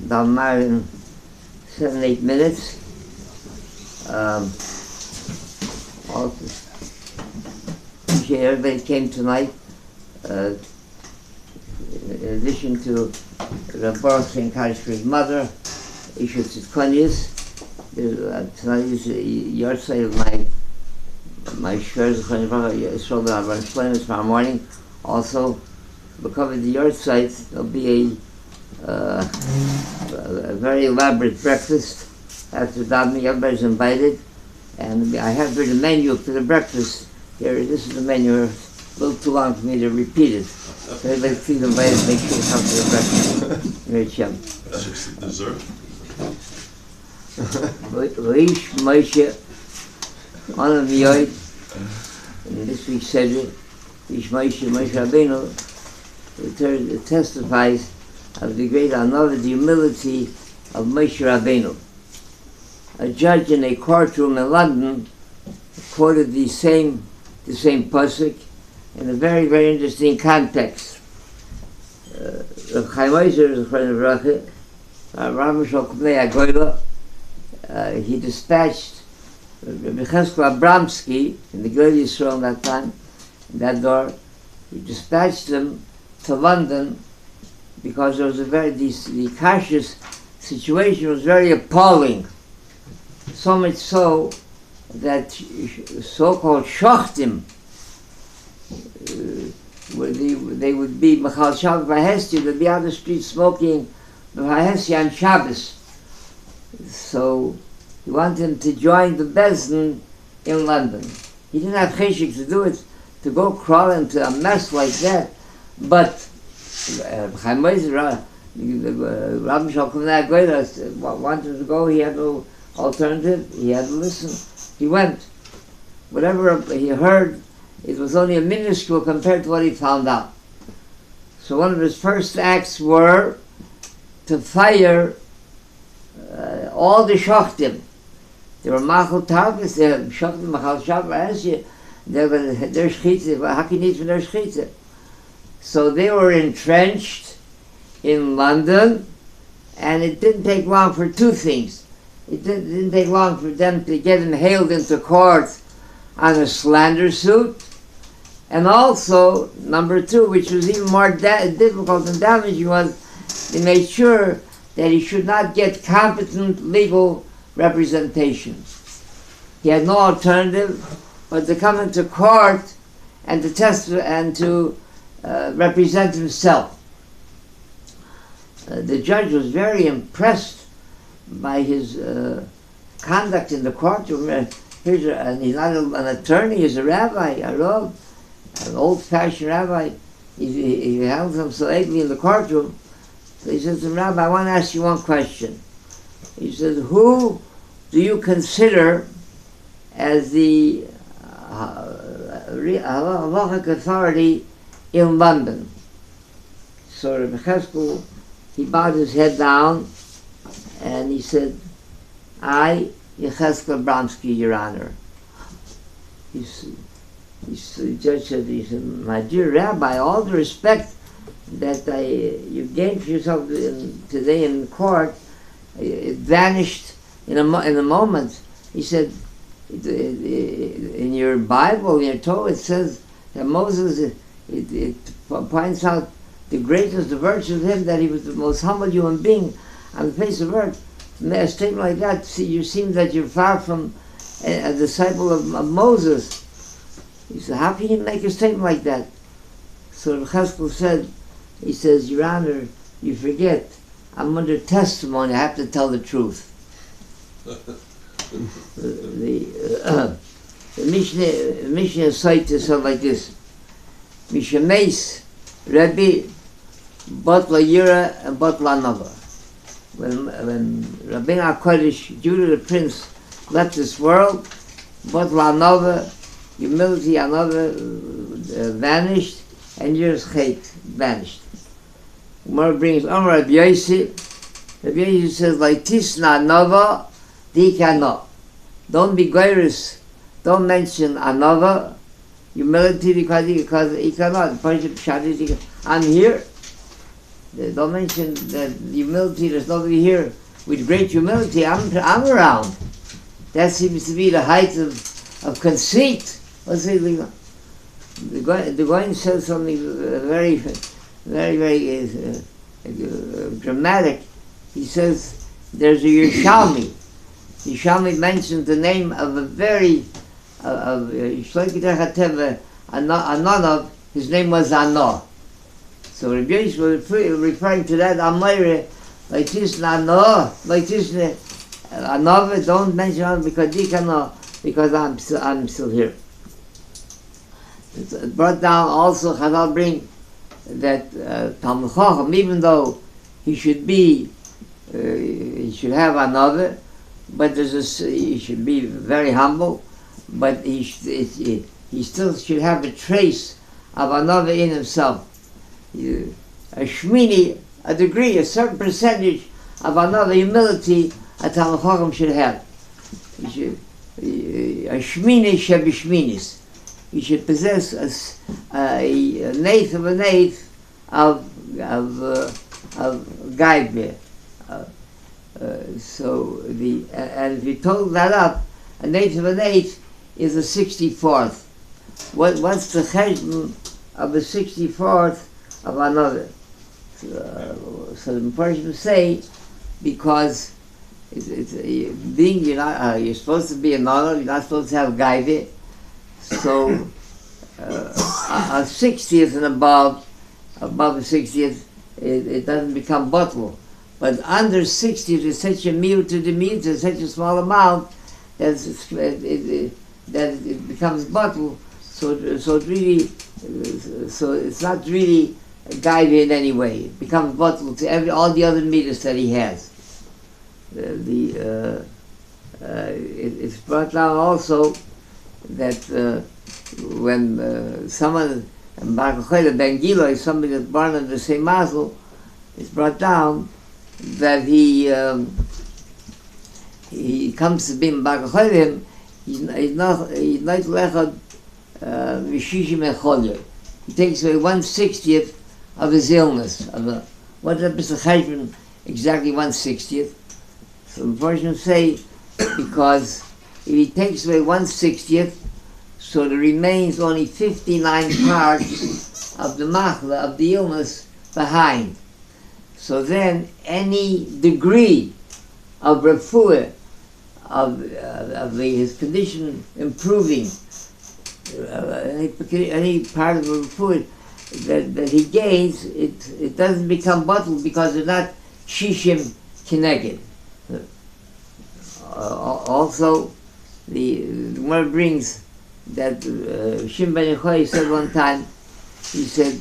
About more than 7-8 minutes. Also, appreciate everybody came tonight. In addition to Rabbi St. Kaddish for his mother, Isha Tzidkonius, tonight is the Yochai of my Shver's Yisrael ben Abramsky tomorrow morning. Also, because of the Yochai, there'll be a very elaborate breakfast after davening. Everybody's invited, and I have here the menu for the breakfast. Here, this is the menu. A little too long for me to repeat it. So everybody please invite us, make sure you come to the breakfast. Very chum. Dessert? Reish Moshe Anam Yoid, in this week's Seder, Reish Moshe Rabbeinu, it testifies of the great honor, the humility of Moshe Rabbeinu. A judge in a courtroom in London quoted the same pasuk in a very, very interesting context. Yochai is a friend of Rav Yosi. He dispatched Yechezkel Abramsky in the Great Yisrael that time, in that door. He dispatched him to London because there was the cautious situation was very appalling. So much so that so-called shachtim, they would be Mechal Shabbat Vahesti, they'd be out the street smoking Vahesti on Shabbos. So he wanted him to join the Bezdin in London. He didn't have cheshik to do it, to go crawl into a mess like that. But Rabbi Shimon wanted to go, he had no alternative, he had to listen. He went. Whatever he heard, it was only a minuscule compared to what he found out. So one of his first acts were to fire all the shachtim. They were machal tarvis, they were shachtim machal shabbat, they're shchitze, how can you eat from their shchitze? So they were entrenched in London, and it didn't take long for two things. It didn't take long for them to get him hailed into court on a slander suit, and also, number two, which was even more difficult and damaging, was they made sure that he should not get competent legal representation. He had no alternative but to come into court and to testify and to represent himself. The judge was very impressed by his conduct in the courtroom. He's not an attorney, he's a rabbi, a Rav, an old-fashioned rabbi. He held himself ably in the courtroom. So he says to him, Rabbi, I want to ask you one question. He says, who do you consider as the halachic authority in London? So Rebbe Yechezkel, he bowed his head down and he said, I, Yechezkel Abramsky, Your Honor. The judge said, my dear Rabbi, all the respect that you gained for yourself today in court, it vanished in a moment. He said, in your Bible, in your Torah, it says that Moses, it points out the greatest virtue of him, that he was the most humble human being on the face of earth. A statement like that, you seem that you're far from a disciple of Moses. He said, how can you make a statement like that? So Yechezkel said, he says, Your Honor, you forget, I'm under testimony, I have to tell the truth. The Mishnah cites it like this: Mishameis, Rebbe, Bat La Yira, and Bat La Nava. When Rabbeinu HaKodesh, Judah the Prince, left this world, Bat La Nava, humility Anava vanished, and Yechezkel vanished. Gemara brings Rabbi Yosi. Rabbi Yosi says, like Tisna Nava, Dika no. Don't be goyrus don't mention another humility because he cannot. I'm here. Don't mention that humility. There's nobody here with great humility. I'm around. That seems to be the height of conceit. Let's say the Goin says something very, very, very dramatic. He says there's a Yerushalmi. Yerushalmi mentions the name of a very a Nanav. His name was Ano. So Rabbi Yosi was referring to that Amayre, like this Ano, like this Anov. Don't mention it because I'm still here. It's brought down also. Chazal bring that Talmid Chacham, even though he should have another, but he should be very humble, but he still should have a trace of another in himself. A shmini, a degree, a certain percentage of another humility a Talmid Chacham should have. A shmini shebishminis. He should possess an eighth of an eighth of Gaibe. And if you total that up, an eighth of an eighth is a 64th. What's the cheshbon of a 64th of another? So the Parshas say, because you're supposed to be another, you're not supposed to have Gaibe. So a 60th and above a 60th, it doesn't become bottle. But under 60th is such a miut to the miut, it's such a small amount that it becomes bottle. So it's not really a guide in any way. It becomes bottle to all the other meters that he has. It's brought down also that when someone, Ben Gilo is somebody that's born in the same mazel, it's brought down that he comes to be Bakacholim, he's not lechad v'shishim echolye. He takes away 1/60th of his illness. What is the cheshbon? Exactly 1/60th. So the version say, because if he takes away 1/60th, so there remains only 59 parts of the machla, of the illness, behind. So then any degree of refuah, of his condition improving, any part of the refuah that he gains, it doesn't become bottled because it's not shishim kineged. Also, the Gemara brings that Shimon ben Yochai said one time, he said,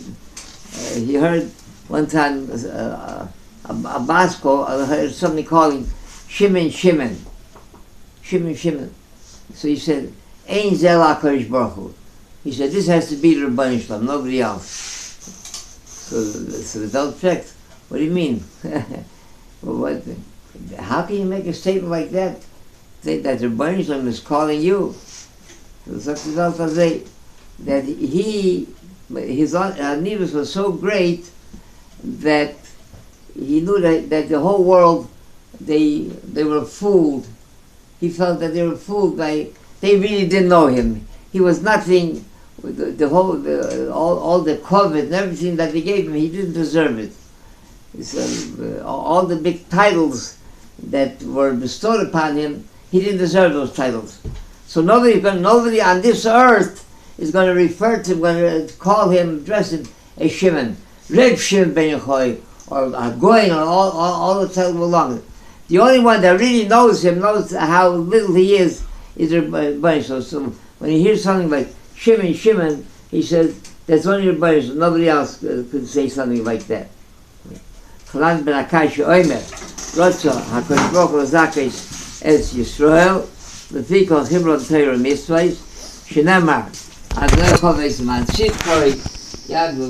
he heard one time a Basko, heard somebody calling Shimon. So he said, Ein zel HaKadosh Baruch Hu. He said, this has to be the Rebbe Shimon, nobody else. So they don't check. What do you mean? How can you make a statement like that? Say that the Rebbe Shimon is calling you. So say that his nivus was so great that he knew that the whole world they were fooled. He felt that they were fooled by, they really didn't know him. He was nothing. All the covet and everything that they gave him, he didn't deserve it. So, all the big titles that were bestowed upon him, he didn't deserve those titles. So nobody on this earth is going to refer to him, going to call him, address him as Shimon, Rebbe Shimon ben Yochai, or Goin, or all the titles along. The only one that really knows him, knows how little he is Rebbe. So when he hears something like Shimon, he says, that's only Rebbe, so nobody else could say something like that. Chalan ben Akash Omer, Rotzo, HaKadosh Baruch Hu Zakes Es Yisrael, Lefiko Chibron Torah Mitzvahs, Shenemar, Adonai Choves Man Tzidkoi, Yadu